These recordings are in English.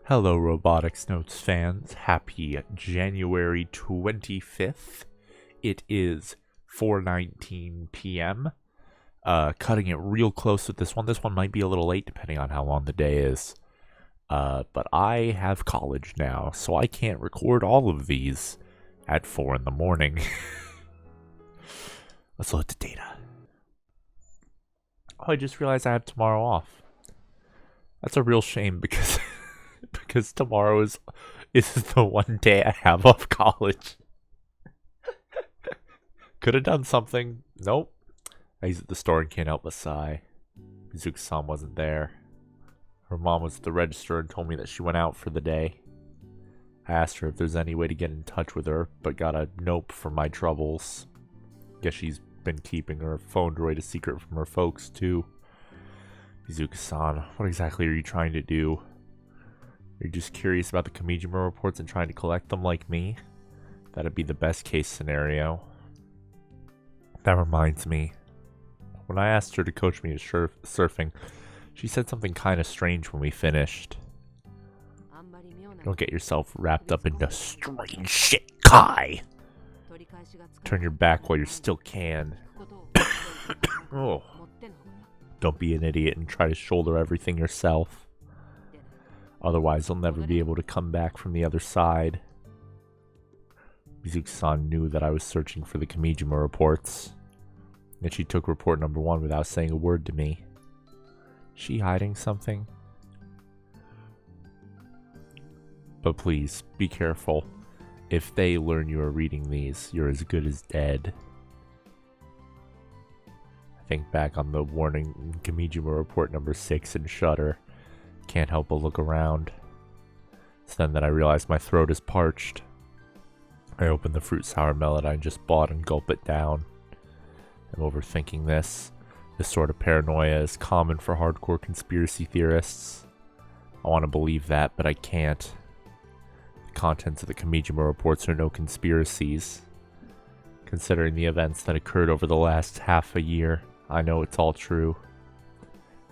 Hello, Robotics Notes fans. Happy January 25th. It is 4:19 p.m. Cutting it real close with this one. This one might be a little late depending on how long the day is. But I have college now, so I can't record all of these at 4 in the morning. Let's load the data. Oh, I just realized I have tomorrow off. That's a real shame because because tomorrow is the one day I have off college. Could have done something. Nope. I was at the store and can't help but sigh. Mizuki-san wasn't there. Her mom was at the register and told me that she went out for the day. I asked her if there's any way to get in touch with her, but got a nope for my troubles. Guess she's been keeping her phone droid a secret from her folks, too. Mizuki-san, what exactly are you trying to do? Are you just curious about the Kamijima reports and trying to collect them like me? That'd be the best case scenario. That reminds me. When I asked her to coach me to surfing, she said something kind of strange when we finished. Don't get yourself wrapped up into strange shit, Kai! Turn your back while you still can. Oh. Don't be an idiot and try to shoulder everything yourself. Otherwise, you'll never be able to come back from the other side. Mizuki-san knew that I was searching for the Kamijima reports, and she took report number 1 without saying a word to me. Is she hiding something? But please, be careful. If they learn you are reading these, you're as good as dead. I think back on the warning in Kamijima report number 6 and shudder. Can't help but look around. It's then that I realize my throat is parched. I open the fruit sour melon I just bought and gulp it down. I'm overthinking this. This sort of paranoia is common for hardcore conspiracy theorists. I want to believe that, but I can't. The contents of the Kamijima reports are no conspiracies. Considering the events that occurred over the last half a year, I know it's all true.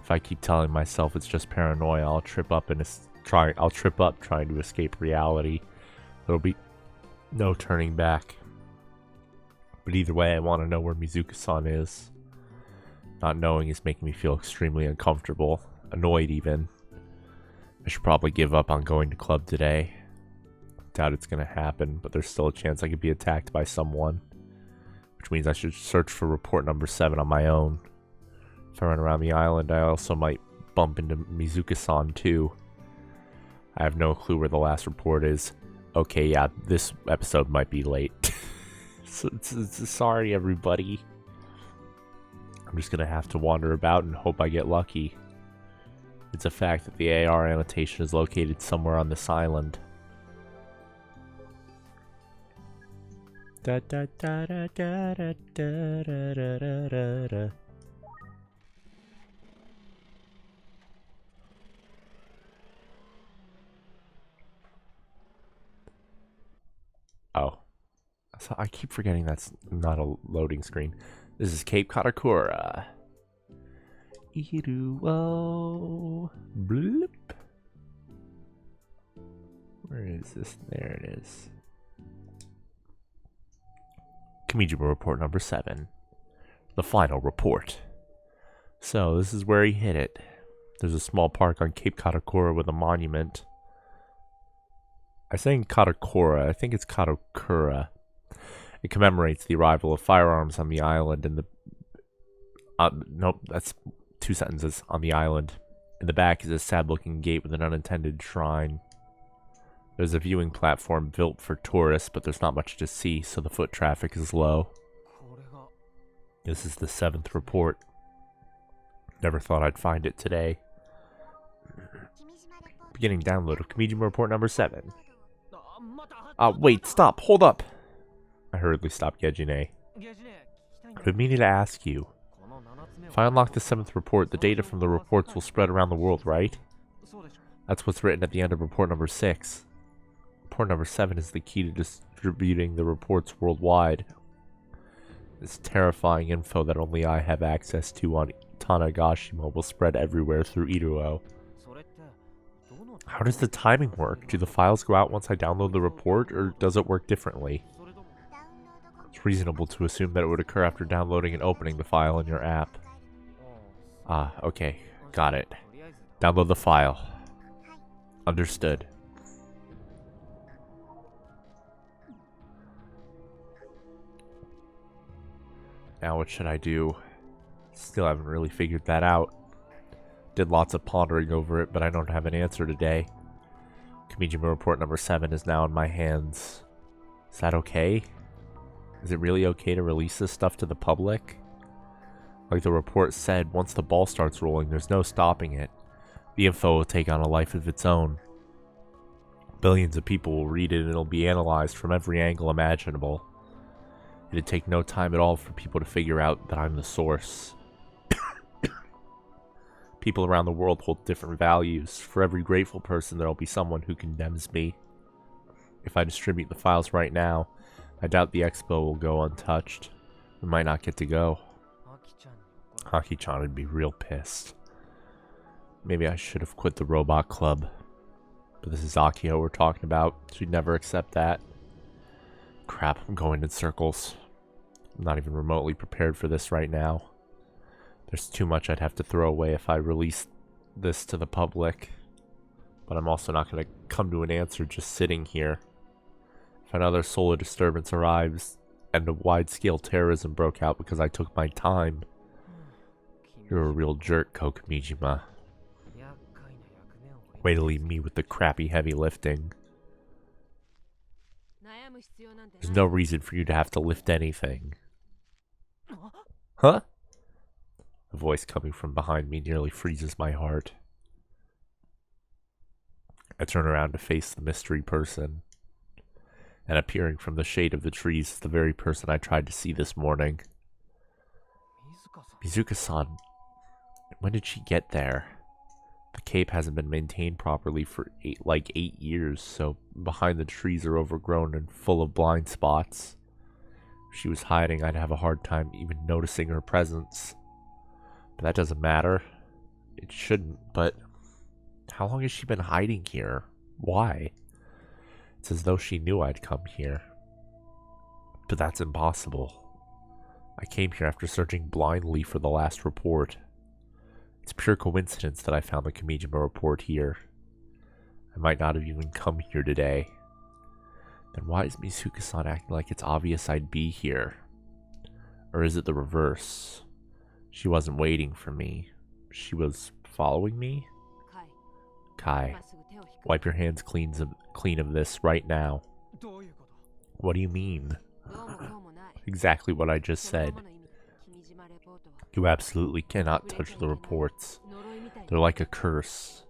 If I keep telling myself it's just paranoia, I'll trip up trying to escape reality. There'll be no turning back. But either way, I want to know where Mizuki-san is. Not knowing is making me feel extremely uncomfortable, annoyed even. I should probably give up on going to club today. Doubt it's gonna happen, but there's still a chance I could be attacked by someone. Which means I should search for report number 7 on my own. If I run around the island, I also might bump into Mizuki-san too. I have no clue where the last report is. Okay, yeah, this episode might be late. Sorry, everybody. I'm just gonna have to wander about and hope I get lucky. It's a fact that the AR annotation is located somewhere on this island. Da da da da da da da da da da da. Oh. So I keep forgetting that's not a loading screen. This is Cape Katakura. Iruo. Bloop. Where is this? There it is. Kamijima report number 7. The final report. So, this is where he hit it. There's a small park on Cape Katakura with a monument. I'm saying Katakura, I think it's Katakura. It commemorates the arrival of firearms on the island and the... nope, that's 2 sentences. On the island. In the back is a sad-looking gate with an unintended shrine. There's a viewing platform built for tourists, but there's not much to see, so the foot traffic is low. This is the 7th report. Never thought I'd find it today. Beginning download of Kamijima report number 7. Wait, stop, hold up! I hurriedly stopped Gejine. I've been meaning to ask you. If I unlock the 7th report, the data from the reports will spread around the world, right? That's what's written at the end of report number 6. Report number 7 is the key to distributing the reports worldwide. This terrifying info that only I have access to on Tanagashima will spread everywhere through Iruo. How does the timing work? Do the files go out once I download the report, or does it work differently? It's reasonable to assume that it would occur after downloading and opening the file in your app. Ah, okay. Got it. Download the file. Understood. Now what should I do? Still haven't really figured that out. Did lots of pondering over it, but I don't have an answer today. Kamijima report number 7 is now in my hands. Is that okay? Is it really okay to release this stuff to the public? Like the report said, once the ball starts rolling, there's no stopping it. The info will take on a life of its own. Billions of people will read it and it'll be analyzed from every angle imaginable. It'd take no time at all for people to figure out that I'm the source. People around the world hold different values. For every grateful person, there'll be someone who condemns me. If I distribute the files right now, I doubt the expo will go untouched. We might not get to go. Haki-chan would be real pissed. Maybe I should have quit the robot club. But this is Akio we're talking about. She'd never accept that. Crap, I'm going in circles. I'm not even remotely prepared for this right now. There's too much I'd have to throw away if I released this to the public. But I'm also not going to come to an answer just sitting here. If another solar disturbance arrives and a wide-scale terrorism broke out because I took my time, you're a real jerk, Kokamijima. Way to leave me with the crappy heavy lifting. There's no reason for you to have to lift anything. Huh? The voice coming from behind me nearly freezes my heart. I turn around to face the mystery person. And appearing from the shade of the trees is the very person I tried to see this morning. Mizuka-san. When did she get there? The cape hasn't been maintained properly for 8 years, so behind the trees are overgrown and full of blind spots. If she was hiding, I'd have a hard time even noticing her presence. But that doesn't matter. It shouldn't, but how long has she been hiding here? Why? It's as though she knew I'd come here. But that's impossible. I came here after searching blindly for the last report. It's pure coincidence that I found the Kamijima report here. I might not have even come here today. Then why is Mizuka-san acting like it's obvious I'd be here? Or is it the reverse? She wasn't waiting for me. She was following me? Kai, wipe your hands clean of this right now. What do you mean? Exactly what I just said. You absolutely cannot touch the reports. They're like a curse.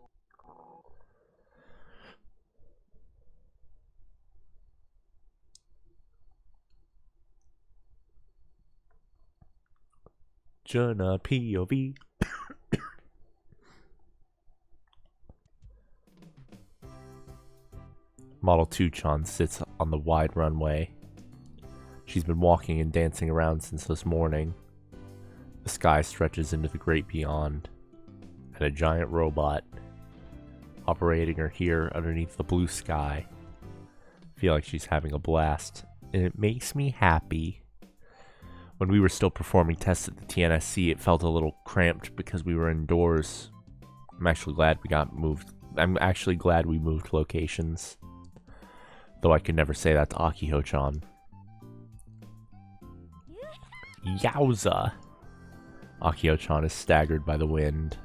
Juna POV. Model 2-chan sits on the wide runway. She's been walking and dancing around since this morning. The sky stretches into the great beyond, and a giant robot operating her here underneath the blue sky. I feel like she's having a blast, and it makes me happy. When we were still performing tests at the TNSC, it felt a little cramped because we were indoors. I'm actually glad we moved locations. Though I could never say that to Akio-chan. Yowza! Akio-chan is staggered by the wind.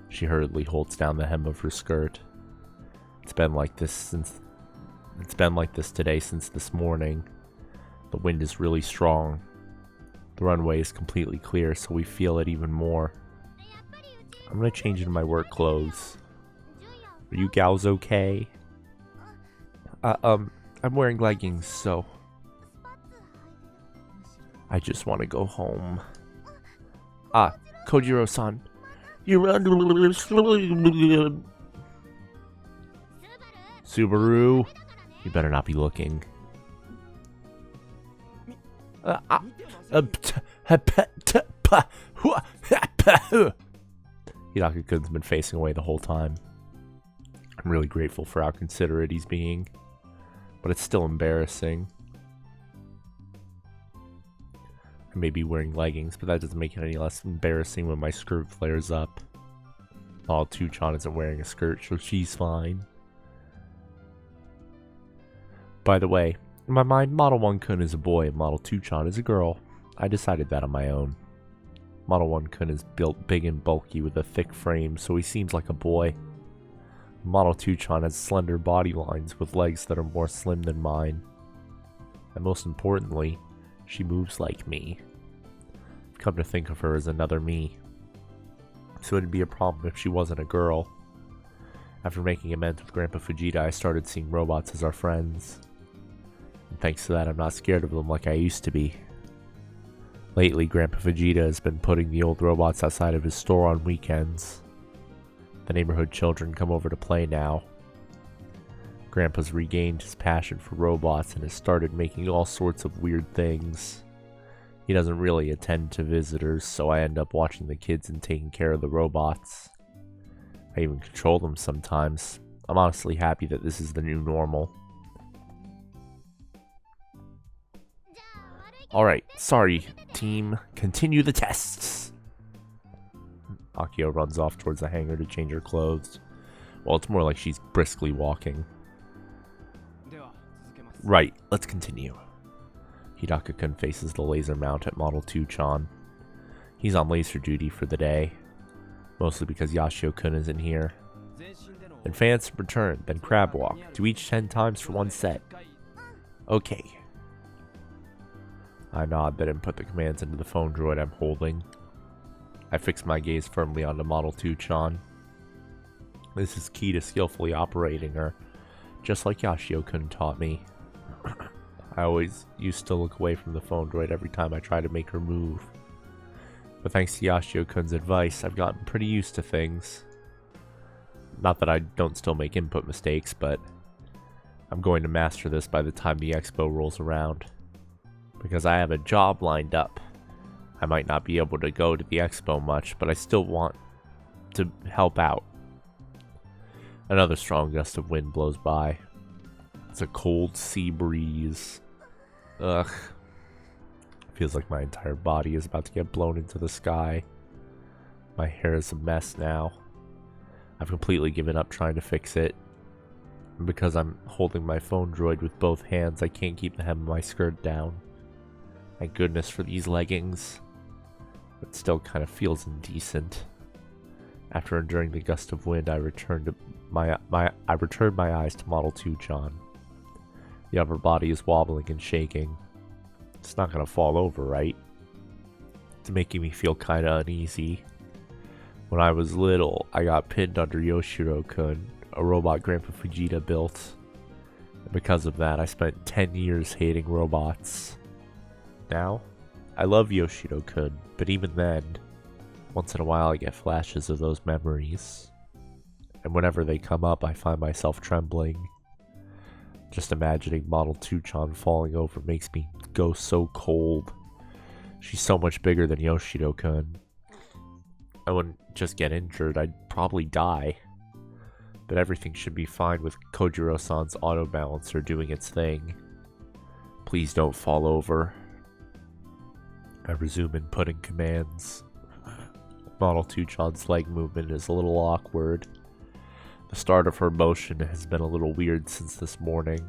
She hurriedly holds down the hem of her skirt. It's been like this today since this morning. The wind is really strong. The runway is completely clear, so we feel it even more. I'm gonna change into my work clothes. Are you gals okay? I'm wearing leggings, so I just want to go home. Kojiro-san. Subaru, you better not be looking. Hidaka-kun's been facing away the whole time. I'm really grateful for how considerate he's being, but it's still embarrassing. I may be wearing leggings, but that doesn't make it any less embarrassing when my skirt flares up. Model 2-chan isn't wearing a skirt, so she's fine. By the way, in my mind, Model 1-kun is a boy and Model 2-chan is a girl. I decided that on my own. Model 1-kun is built big and bulky with a thick frame, so he seems like a boy. Model 2-chan has slender body lines with legs that are more slim than mine. And most importantly, she moves like me. I've come to think of her as another me. So it'd be a problem if she wasn't a girl. After making amends with Grandpa Fujita, I started seeing robots as our friends. And thanks to that, I'm not scared of them like I used to be. Lately, Grandpa Fujita has been putting the old robots outside of his store on weekends. The neighborhood children come over to play now. Grandpa's regained his passion for robots and has started making all sorts of weird things. He doesn't really attend to visitors, so I end up watching the kids and taking care of the robots. I even control them sometimes. I'm honestly happy that this is the new normal. Alright, sorry, team. Continue the tests! Akio runs off towards the hangar to change her clothes. Well, it's more like she's briskly walking. Right, let's continue. Hidaka-kun faces the laser mount at Model 2-chan. He's on laser duty for the day, mostly because Yashio-kun isn't here. Advance, return, then crab walk. Do each 10 times for one set. Okay. I nod, then input the commands into the phone droid I'm holding. I fix my gaze firmly onto Model 2-chan. This is key to skillfully operating her, just like Yashio-kun taught me. I always used to look away from the phone droid every time I tried to make her move. But thanks to Yashio-kun's advice, I've gotten pretty used to things. Not that I don't still make input mistakes, but I'm going to master this by the time the expo rolls around. Because I have a job lined up. I might not be able to go to the expo much, but I still want to help out. Another strong gust of wind blows by. It's a cold sea breeze. Ugh. Feels like my entire body is about to get blown into the sky. My hair is a mess now. I've completely given up trying to fix it. And because I'm holding my phone droid with both hands, I can't keep the hem of my skirt down. Thank goodness for these leggings. It still kind of feels indecent. After enduring the gust of wind, I returned my eyes to Model 2-chan. The upper body is wobbling and shaking. It's not gonna fall over, right? It's making me feel kinda uneasy. When I was little, I got pinned under Yoshiro-kun, a robot Grandpa Fujita built. And because of that, I spent 10 years hating robots. Now, I love Yoshiro-kun, but even then, once in a while I get flashes of those memories. And whenever they come up, I find myself trembling. Just imagining Model 2-chan falling over makes me go so cold. She's so much bigger than Yoshiro-kun. I wouldn't just get injured, I'd probably die. But everything should be fine with Kojiro-san's auto balancer doing its thing. Please don't fall over. I resume inputting commands. Model 2-chan's leg movement is a little awkward. The start of her motion has been a little weird since this morning.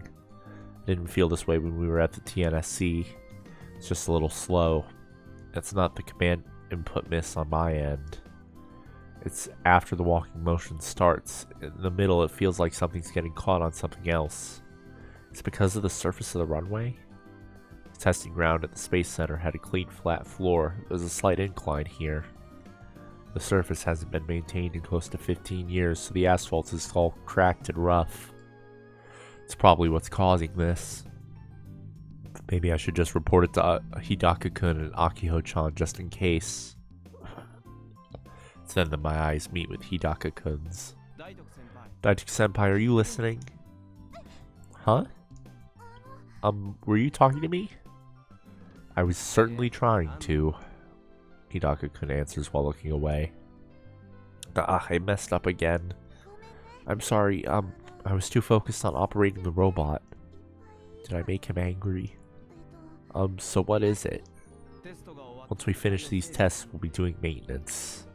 I didn't feel this way when we were at the TNSC. It's just a little slow. That's not the command input miss on my end. It's after the walking motion starts. In the middle, it feels like something's getting caught on something else. Is it because of the surface of the runway? The testing ground at the Space Center had a clean, flat floor. There's a slight incline here. The surface hasn't been maintained in close to 15 years, so the asphalt is all cracked and rough. It's probably what's causing this. Maybe I should just report it to Hidaka-kun and Akiho-chan just in case. It's then that my eyes meet with Hidaka-kun's. Daituke-senpai, are you listening? Huh? Were you talking to me? I was certainly trying to. Hidaka-kun answers while looking away. I messed up again. I'm sorry, I was too focused on operating the robot. Did I make him angry? So what is it? Once we finish these tests, we'll be doing maintenance.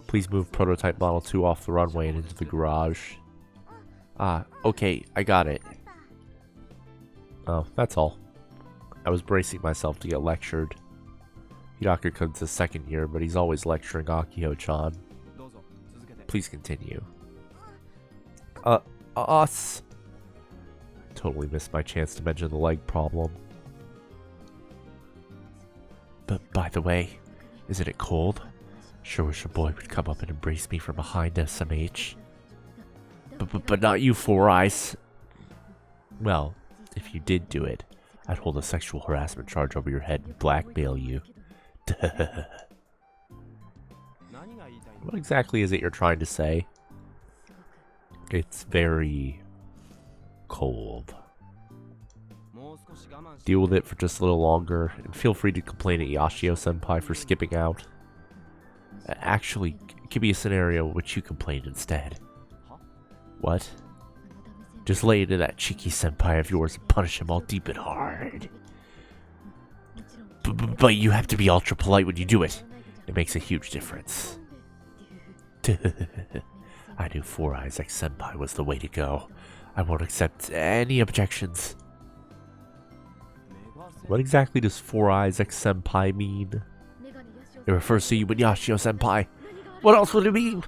Please move prototype Model 2 off the runway and into the garage. Ah, okay, I got it. Oh, that's all. I was bracing myself to get lectured. Hidaka-kun's his second year, but he's always lecturing Akio-chan. Please continue. Us! Totally missed my chance to mention the leg problem. But by the way, isn't it cold? Sure wish a boy would come up and embrace me from behind SMH. But not you, Four Eyes. Well, if you did do it, I'd hold a sexual harassment charge over your head and blackmail you. What exactly is it you're trying to say? It's very cold. Deal with it for just a little longer, and feel free to complain at Yashio-senpai for skipping out. Actually, give me a scenario in which you complain instead. What? Just lay into that cheeky senpai of yours and punish him all deep and hard. But you have to be ultra polite when you do it. It makes a huge difference. I knew Four Eyes ex-senpai was the way to go. I won't accept any objections. What exactly does Four Eyes ex-senpai mean? It refers to you and Yashio-senpai. What else would it mean?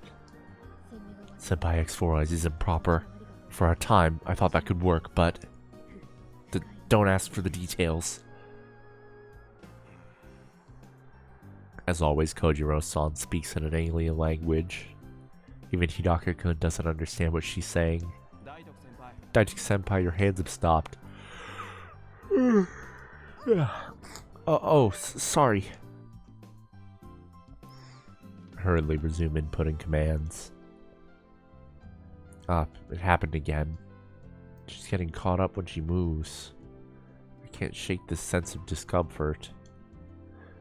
Senpai X Four Eyes is improper. For our time, I thought that could work, but... don't ask for the details. As always, Kojiro-san speaks in an alien language. Even Hidaka-kun doesn't understand what she's saying. Daisuke-senpai, your hands have stopped. Sorry. Hurriedly resume inputting commands. It happened again. She's getting caught up when she moves. I can't shake this sense of discomfort.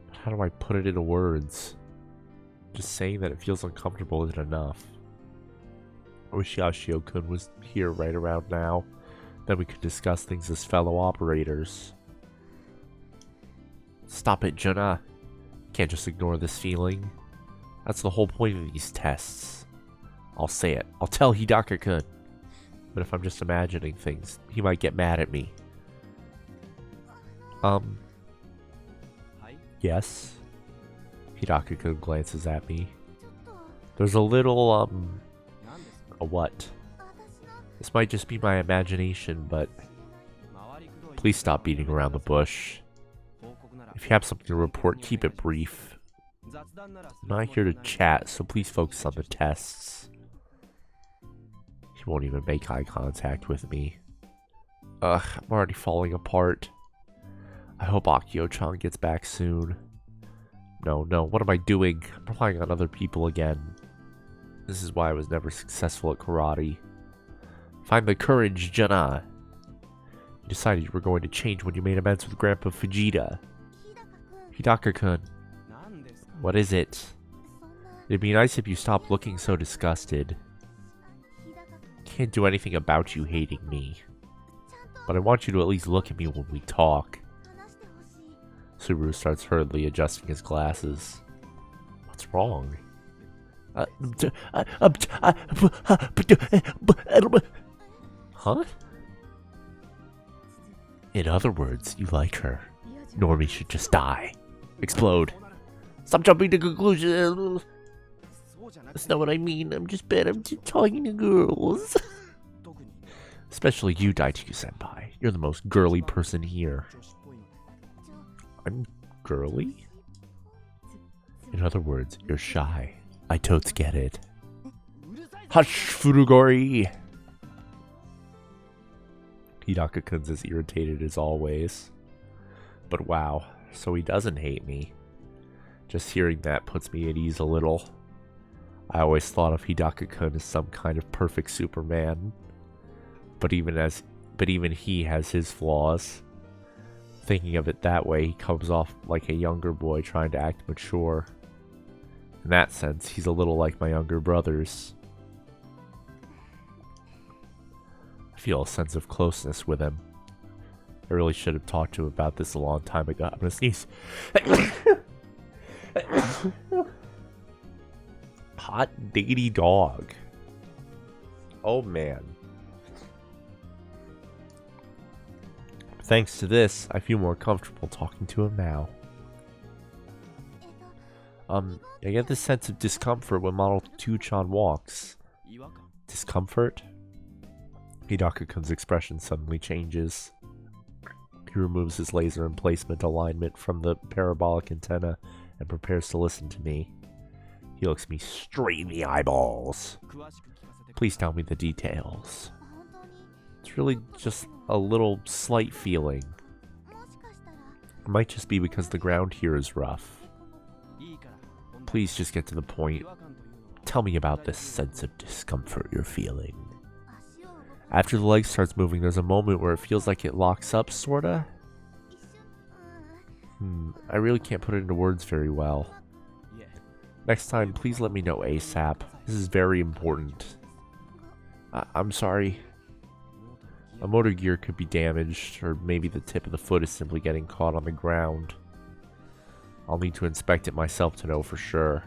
But how do I put it into words? Just saying that it feels uncomfortable isn't enough. I wish Yashio-kun was here right around now. Then we could discuss things as fellow operators. Stop it, Juna. Can't just ignore this feeling. That's the whole point of these tests. I'll say it. I'll tell Hidaka-kun. But if I'm just imagining things, he might get mad at me. Yes? Hidaka-kun glances at me. There's a little, a what? This might just be my imagination, but please stop beating around the bush. If you have something to report, keep it brief. I'm not here to chat, so please focus on the tests. He won't even make eye contact with me. Ugh, I'm already falling apart. I hope Akio-chan gets back soon. No, what am I doing? I'm relying on other people again. This is why I was never successful at karate. Find the courage, Jana. You decided you were going to change when you made amends with Grandpa Fujita. Hidaka-kun. What is it? It'd be nice if you stopped looking so disgusted. Can't do anything about you hating me. But I want you to at least look at me when we talk. Subaru starts hurriedly adjusting his glasses. What's wrong? Huh? In other words, you like her. Normie should just die. Explode. Stop jumping to conclusions. That's not what I mean. I'm just bad. I'm just talking to girls. Especially you, Daisuke-senpai. You're the most girly person here. I'm girly? In other words, you're shy. I totes get it. Hush, Furugori! Hidaka-kun's as irritated as always. But wow, so he doesn't hate me. Just hearing that puts me at ease a little. I always thought of Hidaka-kun as some kind of perfect Superman. But even he has his flaws. Thinking of it that way, he comes off like a younger boy trying to act mature. In that sense, he's a little like my younger brothers. feel a sense of closeness with him. I really should have talked to him about this a long time ago. I'm gonna sneeze. Hot diggity dog. Oh man. Thanks to this, I feel more comfortable talking to him now. I get this sense of discomfort when Model 2-chan walks. Discomfort? Hidaka-kun's expression suddenly changes. He removes his laser emplacement alignment from the parabolic antenna and prepares to listen to me. He looks me straight in the eyeballs. Please tell me the details. It's really just a little slight feeling. It might just be because the ground here is rough. Please just get to the point. Tell me about this sense of discomfort you're feeling. After the leg starts moving, there's a moment where it feels like it locks up, sorta. I really can't put it into words very well. Next time, please let me know ASAP. This is very important. I'm sorry. A motor gear could be damaged, or maybe the tip of the foot is simply getting caught on the ground. I'll need to inspect it myself to know for sure.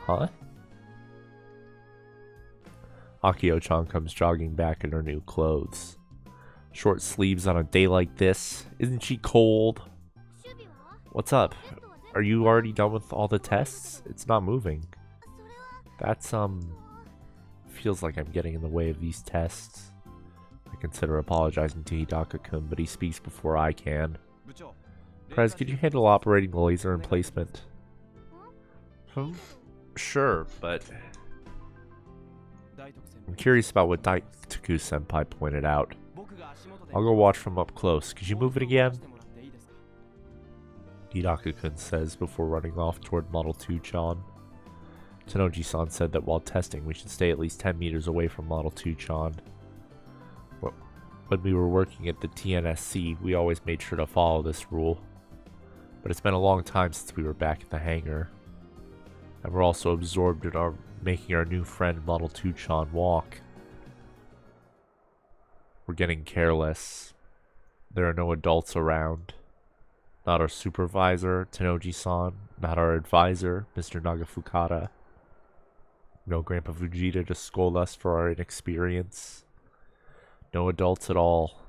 Huh? Akio-chan comes jogging back in her new clothes. Short sleeves on a day like this. Isn't she cold? What's up? Are you already done with all the tests? It's not moving. That's, feels like I'm getting in the way of these tests. I consider apologizing to Hidaka-kun, but he speaks before I can. Prez, could you handle operating the laser emplacement? Sure, but I'm curious about what Daitoku-senpai pointed out. I'll go watch from up close. Could you move it again? Hidaka-kun says before running off toward Model 2-chan. Tenoji-san said that while testing, we should stay at least 10 meters away from Model 2-chan. When we were working at the TNSC, we always made sure to follow this rule. But it's been a long time since we were back at the hangar. And we're also absorbed in making our new friend Model 2-chan walk. We're getting careless. There are no adults around. Not our supervisor, Tenoji-san. Not our advisor, Mr. Nagafukata. No Grandpa Fujita to scold us for our inexperience. No adults at all.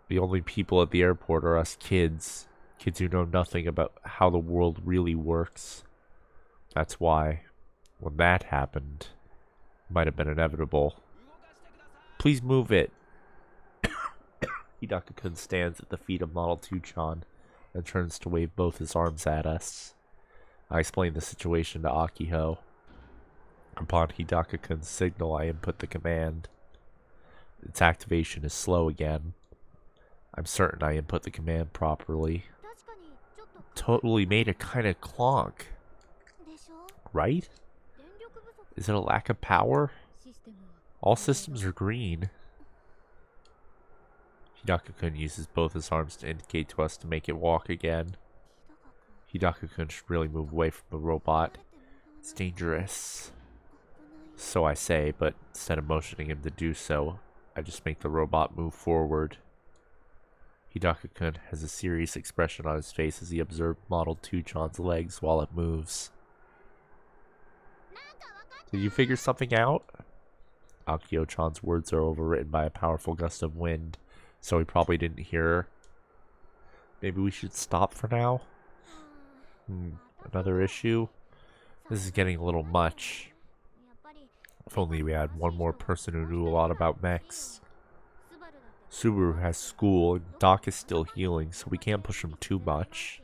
The only people at the airport are us kids. Kids who know nothing about how the world really works. That's why, when that happened, it might have been inevitable. Please move it. Hidaka-kun stands at the feet of Model 2-chan and turns to wave both his arms at us. I explain the situation to Akiho. Upon Hidaka-kun's signal, I input the command. Its activation is slow again. I'm certain I input the command properly. Totally made a kind of clonk. Right? Is it a lack of power? All systems are green. Hidaka-kun uses both his arms to indicate to us to make it walk again. Hidaka-kun should really move away from the robot. It's dangerous. So I say, but instead of motioning him to do so, I just make the robot move forward. Hidaka-kun has a serious expression on his face as he observed Model 2-chan's legs while it moves. Did you figure something out? Akio-chan's words are overwritten by a powerful gust of wind, so he probably didn't hear her. Maybe we should stop for now? Another issue? This is getting a little much. If only we had one more person who knew a lot about mechs. Subaru has school, and Doc is still healing, so we can't push him too much.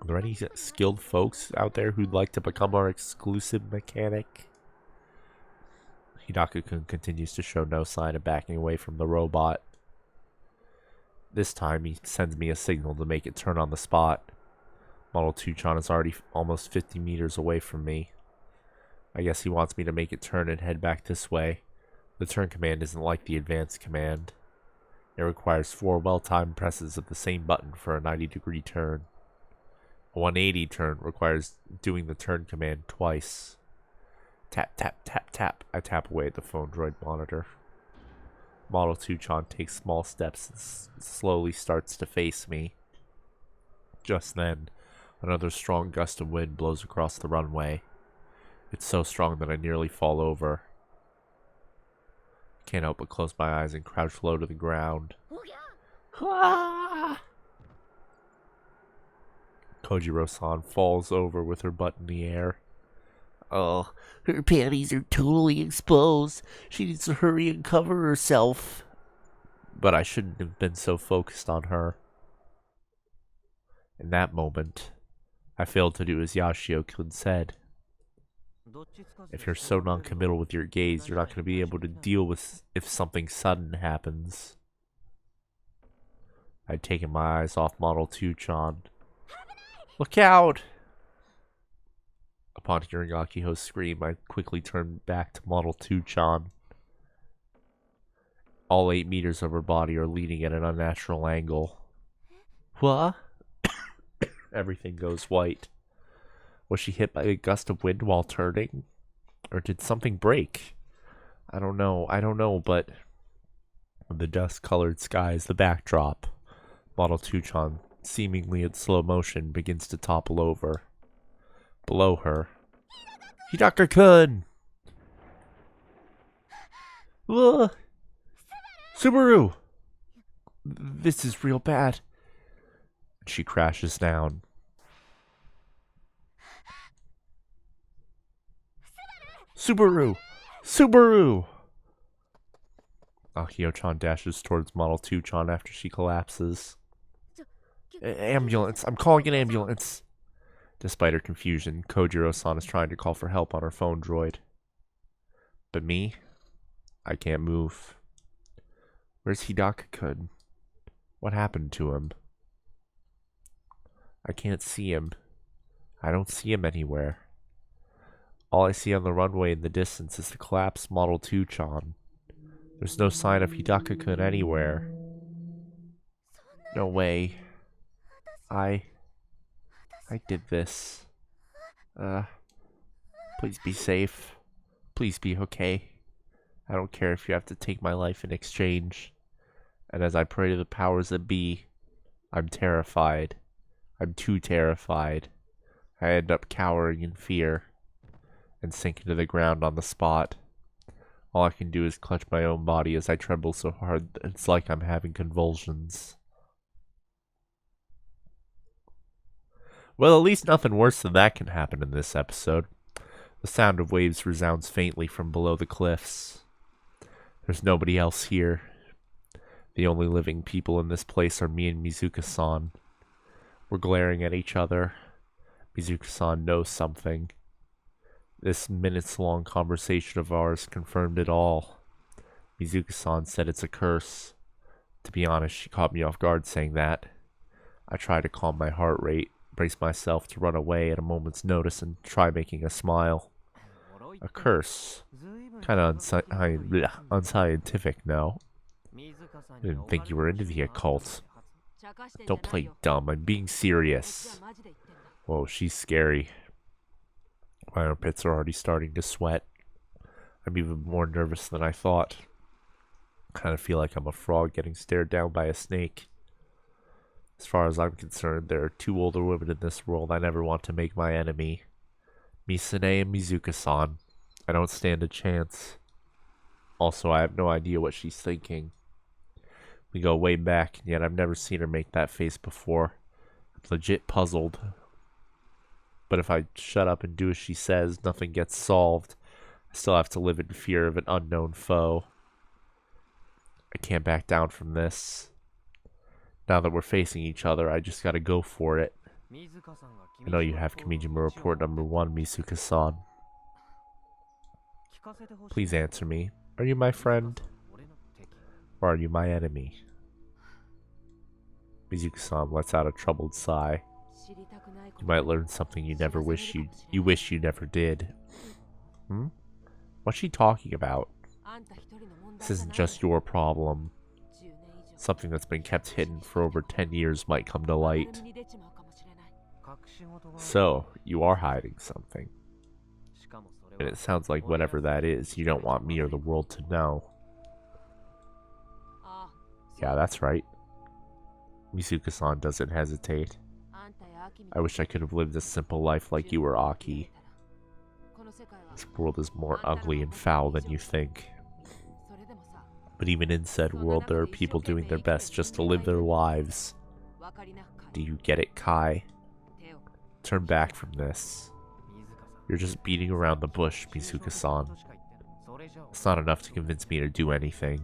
Are there any skilled folks out there who'd like to become our exclusive mechanic? Hidaka-kun continues to show no sign of backing away from the robot. This time, he sends me a signal to make it turn on the spot. Model 2-chan is already almost 50 meters away from me. I guess he wants me to make it turn and head back this way. The turn command isn't like the advanced command. It requires 4 well-timed presses of the same button for a 90-degree turn. A 180 turn requires doing the turn command twice. Tap, tap, tap, tap. I tap away at the phone droid monitor. Model 2-chan takes small steps and slowly starts to face me. Just then, another strong gust of wind blows across the runway. It's so strong that I nearly fall over. Can't help but close my eyes and crouch low to the ground. Ah! Kojiro-san falls over with her butt in the air. Oh, her panties are totally exposed. She needs to hurry and cover herself. But I shouldn't have been so focused on her. In that moment, I failed to do as Yashio-kun said. If you're so non-committal with your gaze, you're not going to be able to deal with if something sudden happens. I'd taken my eyes off Model 2-chan. Look out! Upon hearing Akiho's scream, I quickly turned back to Model 2-chan. All 8 meters of her body are leaning at an unnatural angle. What? Everything goes white. Was she hit by a gust of wind while turning? Or did something break? I don't know, but the dust-colored sky is the backdrop. Model 2-chan, seemingly in slow motion, begins to topple over. Below her, Hidaka-kun! Subaru! This is real bad. She crashes down. Subaru! Subaru! Akio-chan dashes towards Model 2-chan after she collapses. Ambulance! I'm calling an ambulance! Despite her confusion, Kojiro-san is trying to call for help on her phone droid. But me? I can't move. Where's Hidaka-kun? What happened to him? I can't see him. I don't see him anywhere. All I see on the runway in the distance is the collapsed Model 2-chan. There's no sign of Hidaka-kun anywhere. No way. I did this. Please be safe. Please be okay. I don't care if you have to take my life in exchange. And as I pray to the powers that be, I'm terrified. I'm too terrified. I end up cowering in fear and sinking to the ground on the spot. All I can do is clutch my own body as I tremble so hard that it's like I'm having convulsions. Well, at least nothing worse than that can happen in this episode. The sound of waves resounds faintly from below the cliffs. There's nobody else here. The only living people in this place are me and Mizuka-san. We're glaring at each other. Mizuka-san knows something. This minutes-long conversation of ours confirmed it all. Mizuka-san said it's a curse. To be honest, she caught me off guard saying that. I try to calm my heart rate, brace myself to run away at a moment's notice, and try making a smile. A curse. Kinda unscientific, no? I didn't think you were into the occult. Don't play dumb, I'm being serious. Whoa, she's scary. My armpits are already starting to sweat. I'm even more nervous than I thought. I kind of feel like I'm a frog getting stared down by a snake. As far as I'm concerned, there are 2 older women in this world I never want to make my enemy. Misane and Mizuka-san. I don't stand a chance. Also, I have no idea what she's thinking. We go way back, and yet I've never seen her make that face before. I'm legit puzzled. But if I shut up and do as she says, nothing gets solved. I still have to live in fear of an unknown foe. I can't back down from this. Now that we're facing each other, I just gotta go for it. I know you have Kimijima Report number 1, Mizuka-san. Please answer me. Are you my friend? Or are you my enemy? Mizuka-san lets out a troubled sigh. You might learn something you wish you never did. What's she talking about? This isn't just your problem. Something that's been kept hidden for over 10 years might come to light. So, you are hiding something. And it sounds like whatever that is, you don't want me or the world to know. Yeah, that's right. Mizuka-san doesn't hesitate. I wish I could have lived a simple life like you or Aki. This world is more ugly and foul than you think. But even in said world, there are people doing their best just to live their lives. Do you get it, Kai? Turn back from this. You're just beating around the bush, Mizuka-san. It's not enough to convince me to do anything.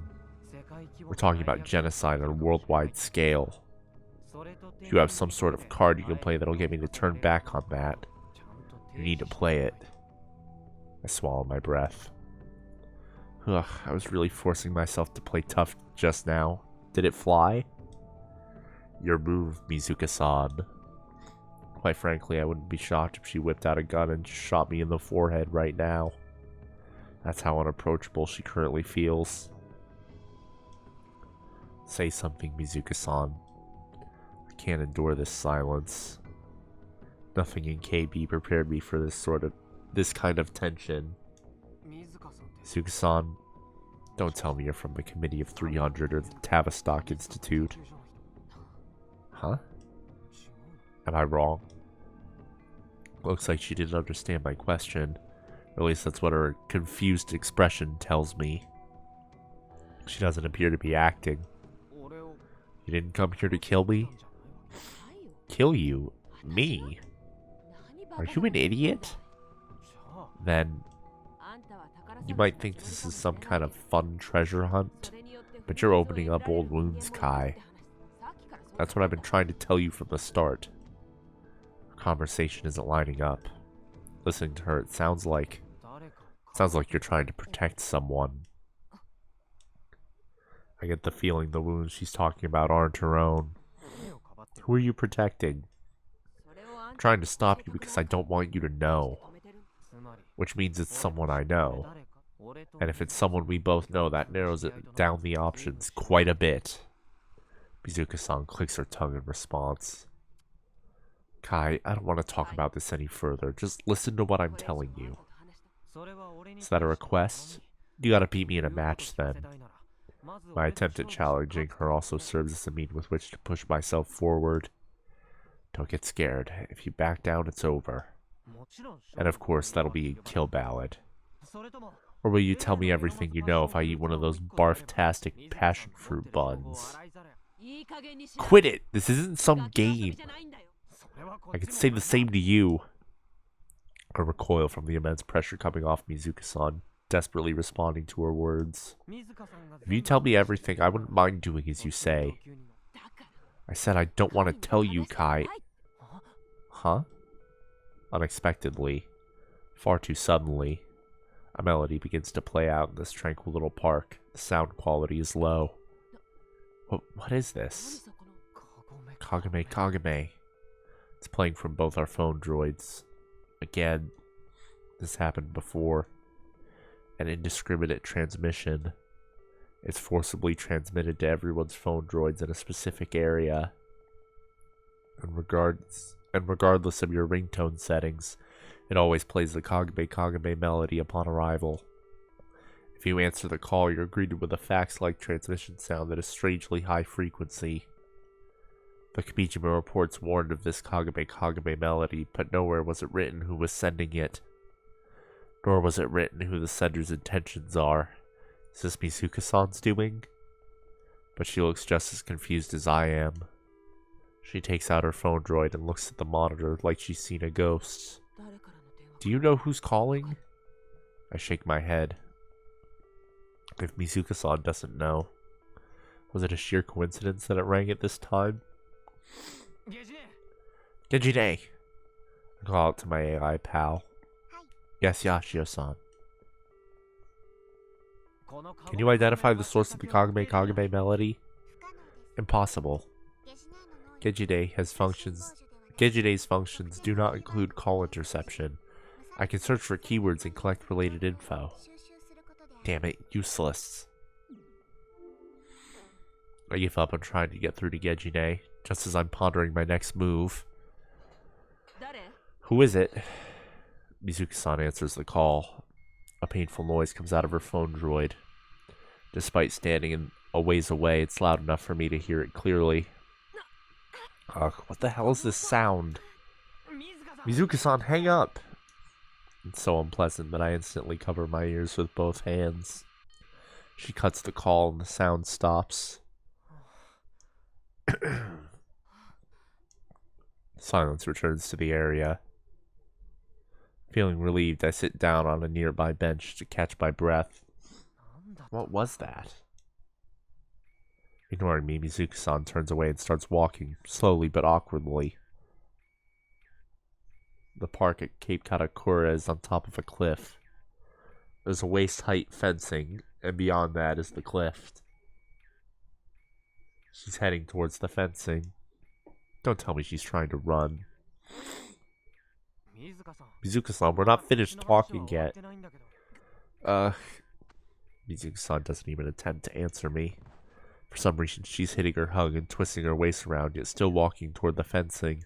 We're talking about genocide on a worldwide scale. If you have some sort of card you can play that'll get me to turn back on that, you need to play it. I swallow my breath. Ugh, I was really forcing myself to play tough just now. Did it fly? Your move, Mizuka-san. Quite frankly, I wouldn't be shocked if she whipped out a gun and shot me in the forehead right now. That's how unapproachable she currently feels. Say something, Mizuka-san. I can't endure this silence. Nothing in KB prepared me for this kind of tension. Mizuka-san, don't tell me you're from the Committee of 300 or the Tavistock Institute. Huh? Am I wrong? Looks like she didn't understand my question. Or at least that's what her confused expression tells me. She doesn't appear to be acting. You didn't come here to kill me? Kill you? Me? Are you an idiot? Then you might think this is some kind of fun treasure hunt, but you're opening up old wounds, Kai. That's what I've been trying to tell you from the start. Our conversation isn't lining up. Listening to her, it sounds like you're trying to protect someone. I get the feeling the wounds she's talking about aren't her own. Who are you protecting? I'm trying to stop you because I don't want you to know. Which means it's someone I know. And if it's someone we both know, that narrows it down the options quite a bit. Mizuka-san clicks her tongue in response. Kai, I don't want to talk about this any further. Just listen to what I'm telling you. Is that a request? You gotta beat me in a match then. My attempt at challenging her also serves as a means with which to push myself forward. Don't get scared. If you back down, it's over. And of course, that'll be a kill ballad. Or will you tell me everything you know if I eat one of those barf-tastic passion fruit buns? Quit it! This isn't some game. I could say the same to you. I recoil from the immense pressure coming off Mizuka-san, desperately responding to her words. If you tell me everything, I wouldn't mind doing as you say. I said I don't want to tell you, Kai. Huh? Unexpectedly, far too suddenly, a melody begins to play out in this tranquil little park. The sound quality is low. What is this? Kagame Kagame. It's playing from both our phone droids. Again, this happened before. An indiscriminate transmission. It's forcibly transmitted to everyone's phone droids in a specific area. And regardless of your ringtone settings, it always plays the Kagame Kagame melody upon arrival. If you answer the call, you're greeted with a fax-like transmission sound that is strangely high frequency. The Kimijima reports warned of this Kagame Kagame melody, but nowhere was it written who was sending it. Nor was it written who the sender's intentions are. Is this Mizuka-san's doing? But she looks just as confused as I am. She takes out her phone droid and looks at the monitor like she's seen a ghost. Do you know who's calling? I shake my head. If Mizuka-san doesn't know, was it a sheer coincidence that it rang at this time? Genjine! I call out to my AI pal. Yes, Yashio-san. Can you identify the source of the Kagame Kagame melody? Impossible. Genjide's functions do not include call interception. I can search for keywords and collect related info. Damn it, useless. I give up on trying to get through to Genjide, just as I'm pondering my next move. Who is it? Mizuka-san answers the call. A painful noise comes out of her phone droid. Despite standing a ways away, it's loud enough for me to hear it clearly. Ugh, what the hell is this sound? Mizuka-san, hang up! It's so unpleasant that I instantly cover my ears with both hands. She cuts the call and the sound stops. Silence returns to the area. Feeling relieved, I sit down on a nearby bench to catch my breath. What was that? Ignoring me, Mizuka-san turns away and starts walking, slowly but awkwardly. The park at Cape Katakura is on top of a cliff. There's a waist-height fencing, and beyond that is the cliff. She's heading towards the fencing. Don't tell me she's trying to run. Mizuka-san, we're not finished talking yet. Mizuka-san doesn't even attempt to answer me. For some reason, she's hitting her hug and twisting her waist around, yet still walking toward the fencing.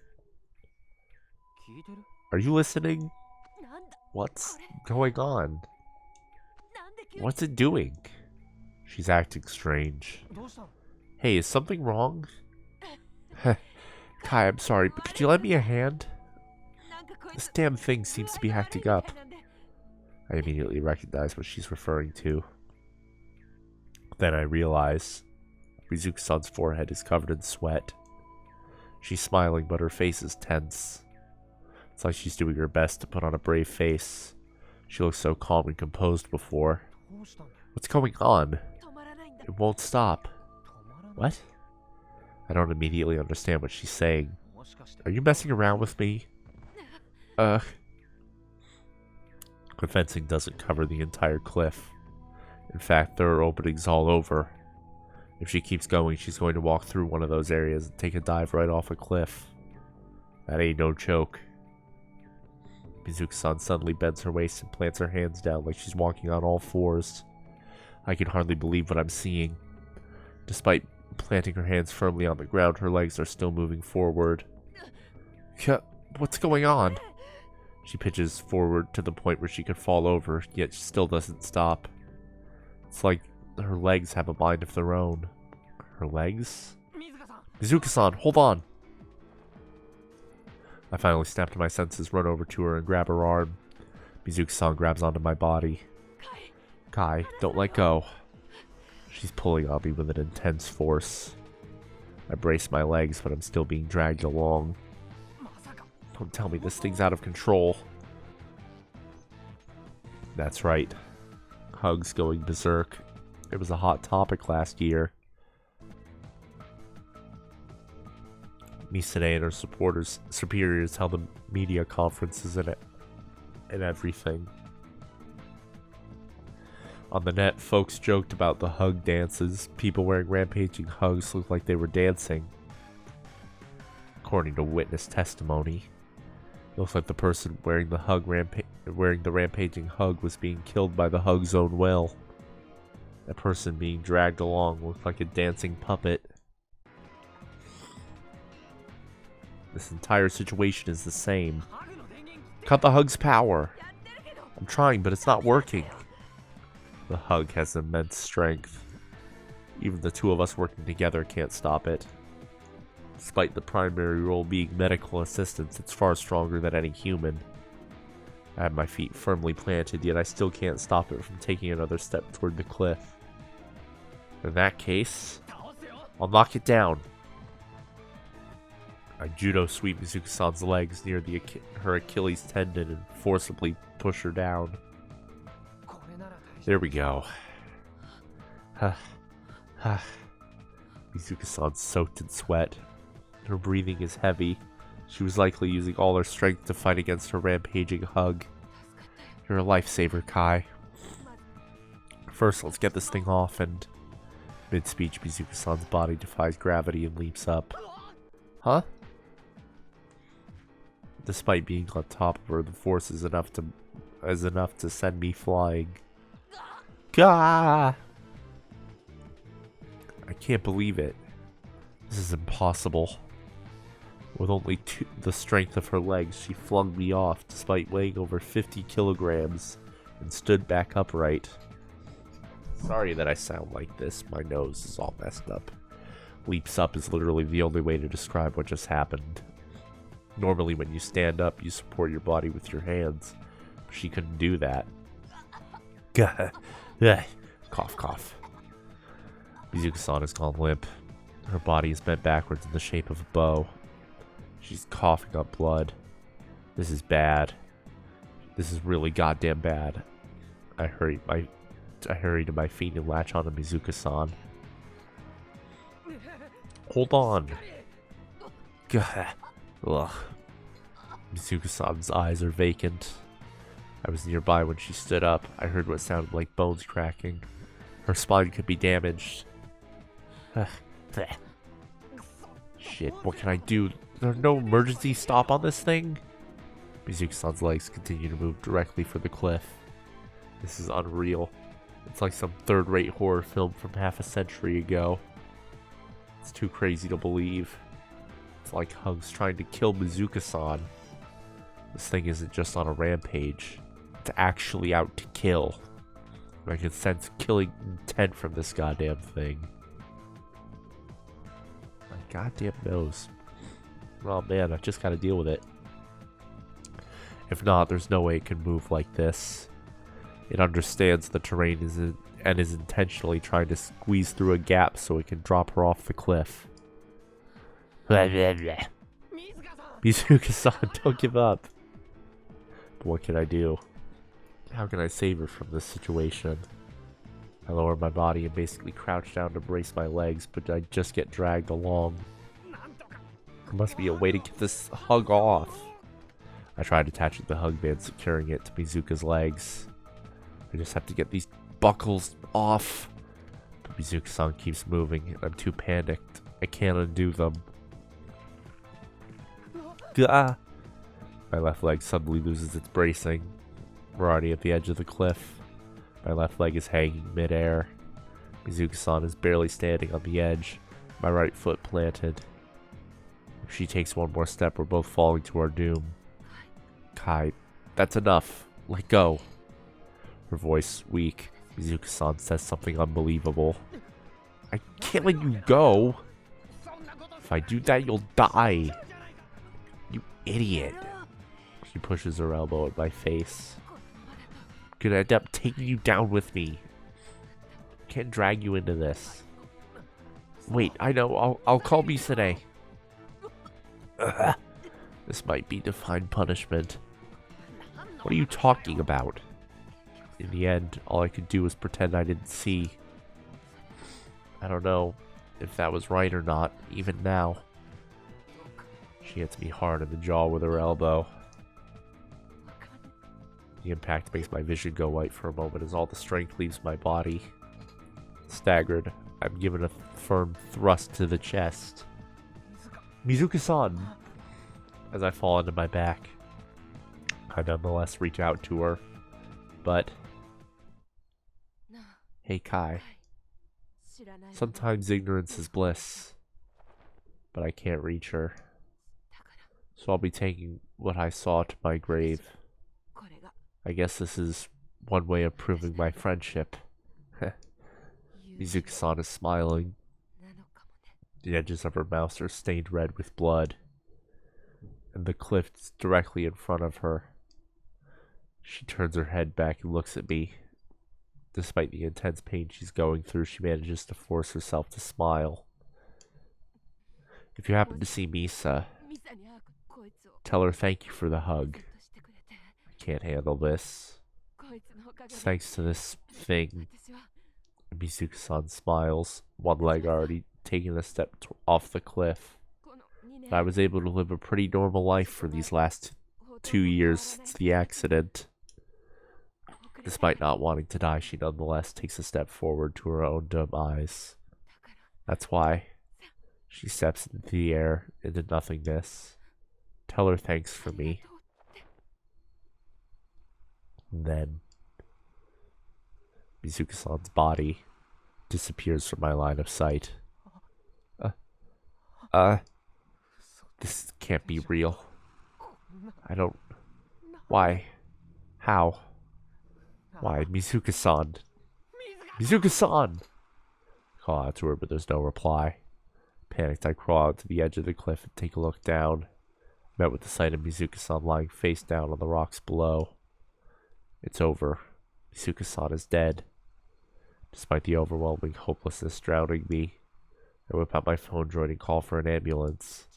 Are you listening? What's going on? What's it doing? She's acting strange. Hey, is something wrong? Kai, I'm sorry, but could you lend me a hand? This damn thing seems to be acting up. I immediately recognize what she's referring to. Then I realize Mizuka-san's forehead is covered in sweat. She's smiling, but her face is tense. It's like she's doing her best to put on a brave face. She looks so calm and composed before. What's going on? It won't stop. What? I don't immediately understand what she's saying. Are you messing around with me? The fencing doesn't cover the entire cliff. In fact, there are openings all over. If she keeps going, she's going to walk through one of those areas and take a dive right off a cliff. That ain't no joke. Mizuka-san suddenly bends her waist and plants her hands down like she's walking on all fours. I can hardly believe what I'm seeing. Despite planting her hands firmly on the ground, her legs are still moving forward. What's going on? She pitches forward to the point where she could fall over, yet she still doesn't stop. It's like her legs have a mind of their own. Her legs? Mizuka-san, hold on! I finally snap to my senses, run over to her, and grab her arm. Mizuka-san grabs onto my body. Kai, don't let go. She's pulling on me with an intense force. I brace my legs, but I'm still being dragged along. Don't tell me this thing's out of control. That's right. Hugs going berserk. It was a hot topic last year. Misane and her superiors held a media conferences and everything. On the net, folks joked about the hug dances. People wearing rampaging hugs looked like they were dancing. According to witness testimony, it looks like the person wearing the rampaging hug was being killed by the hug's own will. The person being dragged along looked like a dancing puppet. This entire situation is the same. Cut the hug's power. I'm trying, but it's not working. The hug has immense strength. Even the two of us working together can't stop it. Despite the primary role being medical assistance, it's far stronger than any human. I have my feet firmly planted, yet I still can't stop it from taking another step toward the cliff. In that case, I'll knock it down. I judo sweep Mizuka-san's legs near her Achilles tendon and forcibly push her down. There we go. Mizuka-san's soaked in sweat. Her breathing is heavy. She was likely using all her strength to fight against her rampaging hug. You're a lifesaver, Kai. First, let's get this thing off, and... Mid-speech, Mizuka-san's body defies gravity and leaps up. Huh? Despite being on top of her, the force is enough to send me flying. Gah! I can't believe it. This is impossible. With only the strength of her legs, she flung me off despite weighing over 50 kilograms and stood back upright. Sorry that I sound like this. My nose is all messed up. Leaps up is literally the only way to describe what just happened. Normally when you stand up, you support your body with your hands. She couldn't do that. Cough, cough. Mizuka-san has gone limp. Her body is bent backwards in the shape of a bow. She's coughing up blood. This is bad. This is really goddamn bad. I hurry to my feet and latch onto Mizuka-san. Hold on. Ugh. Mizuka-san's eyes are vacant. I was nearby when she stood up. I heard what sounded like bones cracking. Her spine could be damaged. Shit, what can I do? There's no emergency stop on this thing? Mizuka-san's legs continue to move directly for the cliff. This is unreal. It's like some third-rate horror film from half a century ago. It's too crazy to believe. It's like Hug's trying to kill Mizuka-san. This thing isn't just on a rampage. It's actually out to kill. I can sense killing intent from this goddamn thing. My goddamn nose. Oh man, I've just gotta deal with it. If not, there's no way it can move like this. It understands the terrain and is intentionally trying to squeeze through a gap so it can drop her off the cliff. Mizuka-san, don't give up. But what can I do? How can I save her from this situation? I lower my body and basically crouch down to brace my legs, but I just get dragged along. There must be a way to get this hug off. I tried attaching the hug band, securing it to Mizuka's legs. I just have to get these buckles off. But Mizuka-san keeps moving, and I'm too panicked. I can't undo them. Gah! My left leg suddenly loses its bracing. We're already at the edge of the cliff. My left leg is hanging midair. Mizuka-san is barely standing on the edge, my right foot planted. If she takes one more step, we're both falling to our doom. Kai, that's enough. Let go. Her voice weak. Mizuka-san says something unbelievable. I can't let you go. If I do that, you'll die. You idiot. She pushes her elbow at my face. I'm gonna end up taking you down with me. Can't drag you into this. Wait, I know. I'll call Misane. This might be divine punishment. What are you talking about? In the end, all I could do was pretend I didn't see. I don't know if that was right or not, even now. She hits me hard in the jaw with her elbow. The impact makes my vision go white for a moment as all the strength leaves my body. Staggered, I'm given a firm thrust to the chest. Mizuka-san! As I fall onto my back. I nonetheless reach out to her. But... Hey Kai. Sometimes ignorance is bliss. But I can't reach her. So I'll be taking what I saw to my grave. I guess this is one way of proving my friendship. Mizuka-san is smiling. The edges of her mouth are stained red with blood. And the cliff is directly in front of her. She turns her head back and looks at me. Despite the intense pain she's going through, she manages to force herself to smile. If you happen to see Misa, tell her thank you for the hug. I can't handle this. It's thanks to this thing. Mizuka-san smiles, one leg already taking a step off the cliff. But I was able to live a pretty normal life for these last 2 years since the accident. Despite not wanting to die, she nonetheless takes a step forward to her own demise. That's why. She steps into the air, into nothingness. Tell her thanks for me. And then Mizuka-san's body disappears from my line of sight. This can't be real. I don't... Why? How? Why, Mizuka-san? Mizuka-san! Call out to her, but there's no reply. Panicked, I crawl out to the edge of the cliff and take a look down. Met with the sight of Mizuka-san lying face down on the rocks below. It's over. Mizuka-san is dead. Despite the overwhelming hopelessness drowning me, I whip out my phone droid and call for an ambulance.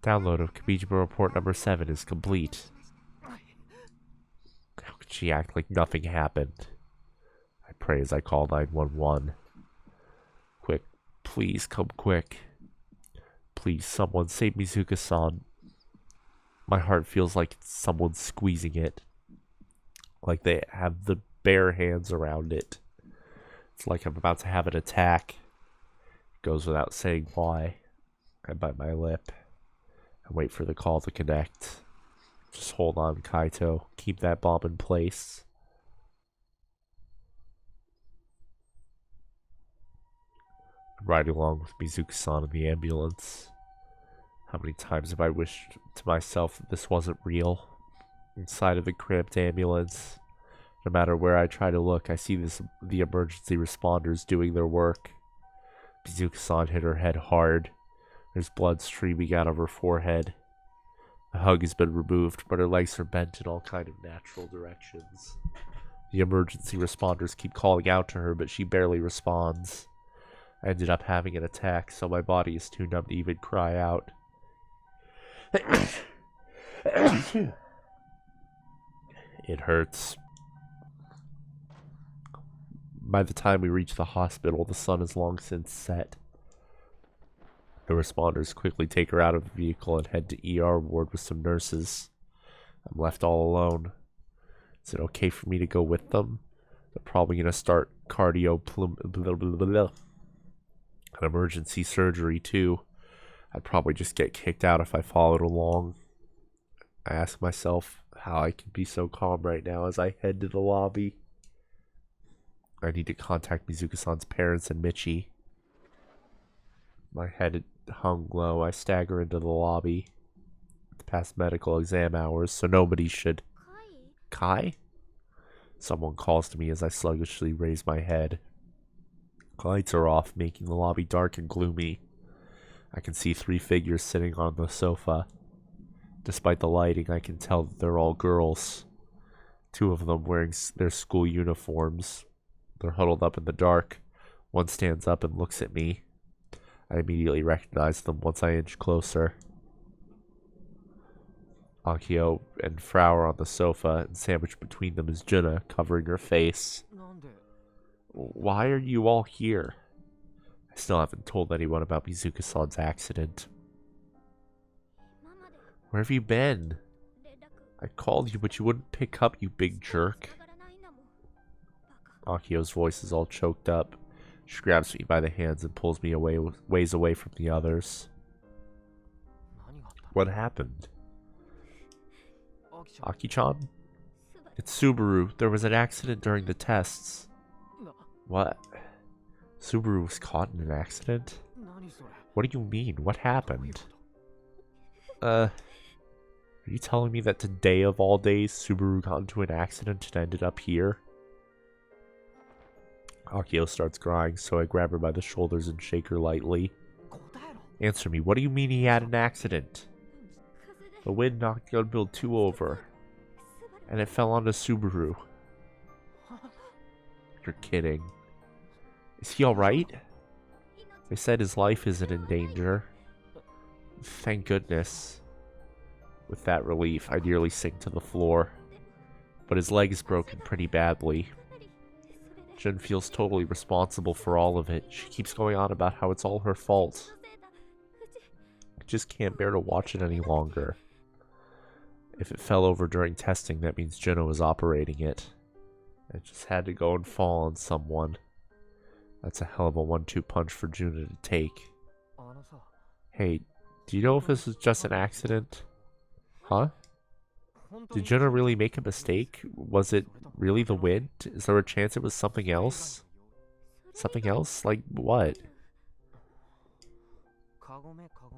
Download of Kamijima Report number 7 is complete. How could she act like nothing happened? I pray as I call 911. Quick, please come quick. Please, someone save Mizuka-san. My heart feels like someone's squeezing it. Like they have the bare hands around it. It's like I'm about to have an attack. It goes without saying why. I bite my lip and wait for the call to connect. Just hold on, Kaito. Keep that bomb in place. I'm riding along with Mizuka-san in the ambulance. How many times have I wished to myself that this wasn't real? Inside of the cramped ambulance, no matter where I try to look, I see the emergency responders doing their work. Mizuka-san hit her head hard. There's blood streaming out of her forehead. The hug has been removed, but her legs are bent in all kind of natural directions. The emergency responders keep calling out to her, but she barely responds. I ended up having an attack, so my body is too numb to even cry out. It hurts. By the time we reach the hospital, the sun has long since set. The responders quickly take her out of the vehicle and head to ER ward with some nurses. I'm left all alone. Is it okay for me to go with them? They're probably going to start an emergency surgery too. I'd probably just get kicked out if I followed along. I ask myself how I can be so calm right now as I head to the lobby. I need to contact Mizuka-san's parents and Michi. My head hung low, I stagger into the lobby. It's past medical exam hours, so nobody should... Kai? Someone calls to me as I sluggishly raise my head. Lights are off, making the lobby dark and gloomy. I can see 3 figures sitting on the sofa. Despite the lighting, I can tell that they're all girls. 2 of them wearing their school uniforms. They're huddled up in the dark. One stands up and looks at me. I immediately recognize them once I inch closer. Akio and Frau are on the sofa, and sandwiched between them is Juna, covering her face. Why are you all here? I still haven't told anyone about Mizuka-san's accident. Where have you been? I called you, but you wouldn't pick up, you big jerk. Akio's voice is all choked up. She grabs me by the hands and pulls me ways away from the others. What happened? Aki-chan? It's Subaru. There was an accident during the tests. What? Subaru was caught in an accident? What do you mean? What happened? Are you telling me that today of all days, Subaru got into an accident and ended up here? Akio starts crying, so I grab her by the shoulders and shake her lightly. Answer me, what do you mean he had an accident? The wind knocked Gunbuild 2 over, and it fell onto Subaru. You're kidding. Is he alright? They said his life isn't in danger. Thank goodness. With that relief, I nearly sink to the floor. But his leg is broken pretty badly. Jun feels totally responsible for all of it. She keeps going on about how it's all her fault. I just can't bear to watch it any longer. If it fell over during testing, that means Juno was operating it. It just had to go and fall on someone. That's a hell of a 1-2 punch for Juno to take. Hey, do you know if this was just an accident? Huh? Did Juno really make a mistake? Was it really the wind? Is there a chance it was something else? Something else? Like what?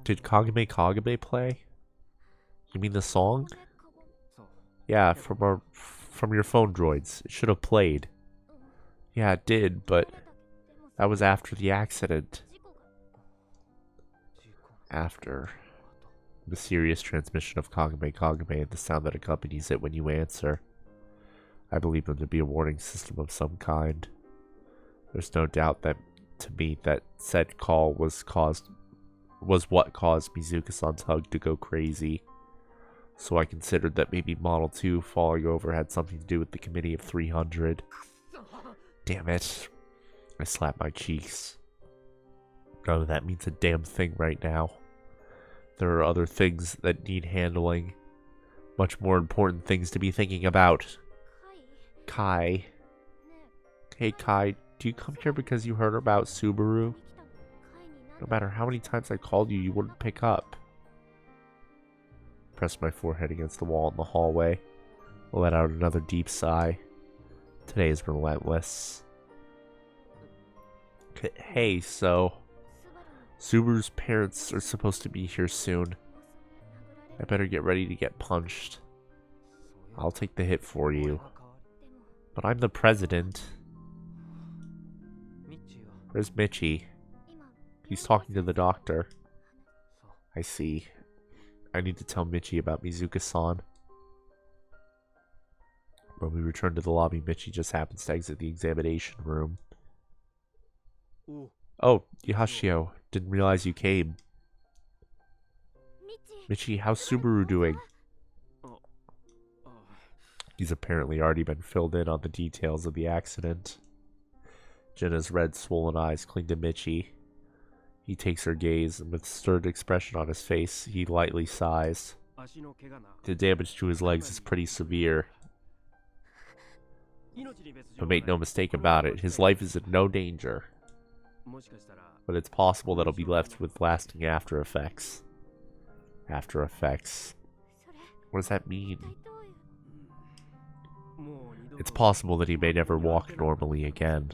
Did Kagame Kagame play? You mean the song? Yeah, from from your phone droids. It should have played. Yeah, it did, but that was after the accident. After. Mysterious transmission of Kagame Kagame and the sound that accompanies it when you answer. I believe them to be a warning system of some kind. There's no doubt that, to me, that said call was what caused Mizuka-san's hug to go crazy. So I considered that maybe Model 2 falling over had something to do with the Committee of 300. Damn it. I slapped my cheeks. None of that means a damn thing right now. There are other things that need handling. Much more important things to be thinking about. Kai. Hey Kai, do you come here because you heard about Subaru? No matter how many times I called you, you wouldn't pick up. Pressed my forehead against the wall in the hallway. Let out another deep sigh. Today is relentless. Hey, so... Subaru's parents are supposed to be here soon. I better get ready to get punched. I'll take the hit for you. But I'm the president. Where's Michi? He's talking to the doctor. I see. I need to tell Michi about Mizuka-san. When we return to the lobby, Michi just happens to exit the examination room. Oh, Yashio. Didn't realize you came. Michi, how's Subaru doing? He's apparently already been filled in on the details of the accident. Jenna's red, swollen eyes cling to Michi. He takes her gaze, and with a stirred expression on his face, he lightly sighs. The damage to his legs is pretty severe. But make no mistake about it, his life is in no danger. But it's possible that he'll be left with lasting after effects. After effects. What does that mean? It's possible that he may never walk normally again.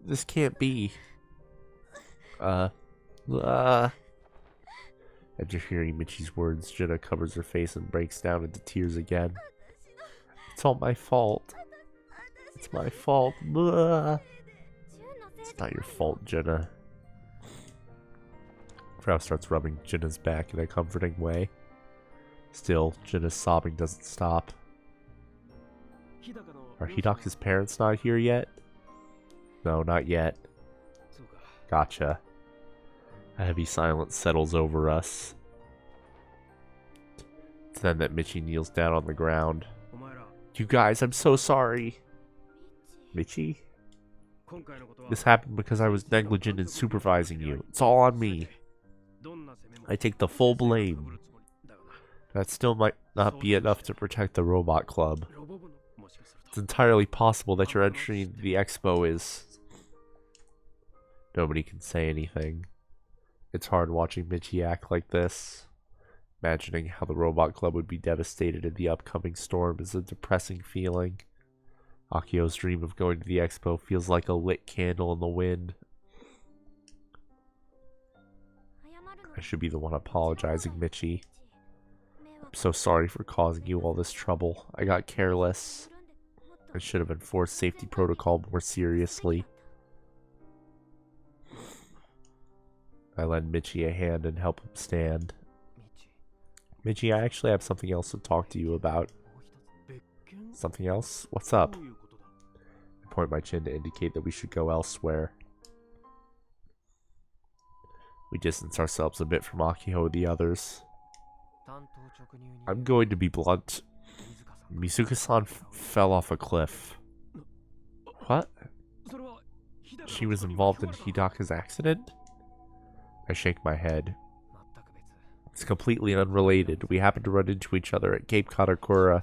This can't be. After hearing Michi's words, Jenna covers her face and breaks down into tears again. It's all my fault. It's my fault. Blah. It's not your fault, Jenna. Frau starts rubbing Jenna's back in a comforting way. Still, Jenna's sobbing doesn't stop. Are Hidaku's parents not here yet? No, not yet. Gotcha. A heavy silence settles over us. It's then that Michi kneels down on the ground. You guys, I'm so sorry. Michi? This happened because I was negligent in supervising you. It's all on me. I take the full blame. That still might not be enough to protect the Robot Club. It's entirely possible that your entry into the expo is... Nobody can say anything. It's hard watching Michi act like this. Imagining how the Robot Club would be devastated in the upcoming storm is a depressing feeling. Akio's dream of going to the expo feels like a lit candle in the wind. I should be the one apologizing, Michi. I'm so sorry for causing you all this trouble. I got careless. I should have enforced safety protocol more seriously. I lend Michi a hand and help him stand. Michi, I actually have something else to talk to you about. Something else? What's up? I point my chin to indicate that we should go elsewhere. We distance ourselves a bit from Akio and the others. I'm going to be blunt. Mizuka-san fell off a cliff. What? She was involved in Hidaku's accident? I shake my head. It's completely unrelated. We happened to run into each other at Cape Katakura.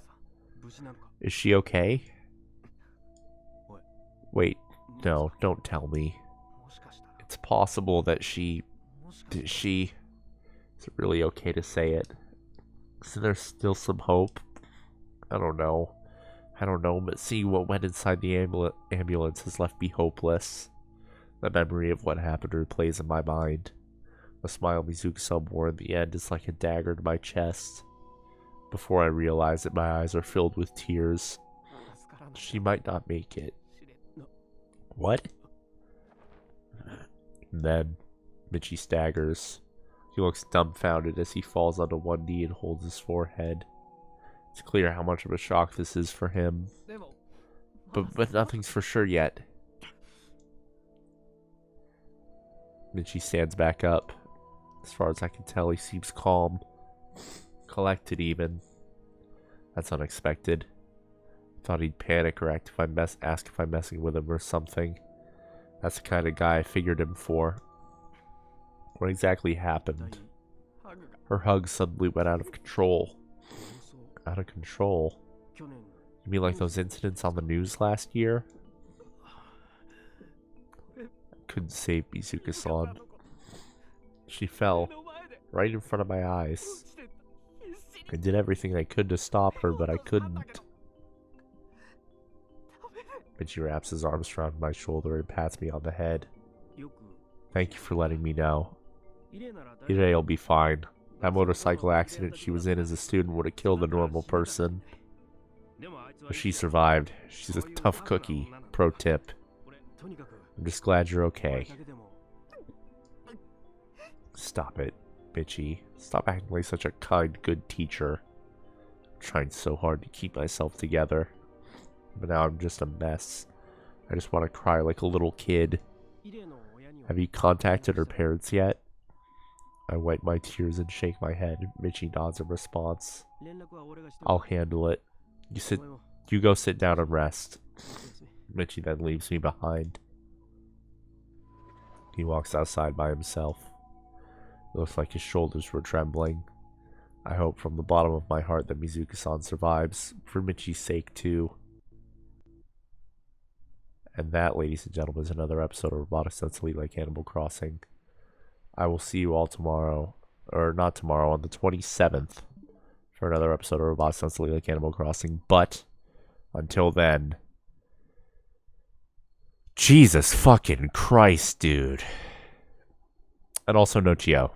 Is she okay? Wait, no, don't tell me. It's possible that she... Is it really okay to say it? So there's still some hope? I don't know, but seeing what went inside the ambulance has left me hopeless. The memory of what happened replays in my mind. The smile Mizuka-san wore in the end is like a dagger to my chest. Before I realize that my eyes are filled with tears. She might not make it. What? And then Michi staggers. He looks dumbfounded as he falls onto one knee and holds his forehead. It's clear how much of a shock this is for him. But nothing's for sure yet. Michi stands back up. As far as I can tell, he seems calm. Collected even. That's unexpected. Thought he'd panic or ask if I'm messing with him or something. That's the kind of guy I figured him for. What exactly happened? Her hug suddenly went out of control. Out of control? You mean like those incidents on the news last year? I couldn't save Mizuka-san. She fell right in front of my eyes. I did everything I could to stop her, but I couldn't. Michi wraps his arms around my shoulder and pats me on the head. Thank you for letting me know. Hira'll be fine. That motorcycle accident she was in as a student would have killed a normal person. But she survived. She's a tough cookie. Pro tip. I'm just glad you're okay. Stop it, Michi. Stop acting like such a kind, good teacher. I'm trying so hard to keep myself together. But now I'm just a mess. I just want to cry like a little kid. Have you contacted her parents yet? I wipe my tears and shake my head. Michi nods in response. I'll handle it. You go sit down and rest. Michi then leaves me behind. He walks outside by himself. It looks like his shoulders were trembling. I hope from the bottom of my heart that Mizuka-san survives, for Michi's sake too. And that, ladies and gentlemen, is another episode of Robotics That's Elite like Animal Crossing. I will see you all tomorrow, or not tomorrow, on the 27th for another episode of Robotics That's Elite like Animal Crossing. But until then, Jesus fucking Christ, dude. And also no Chio.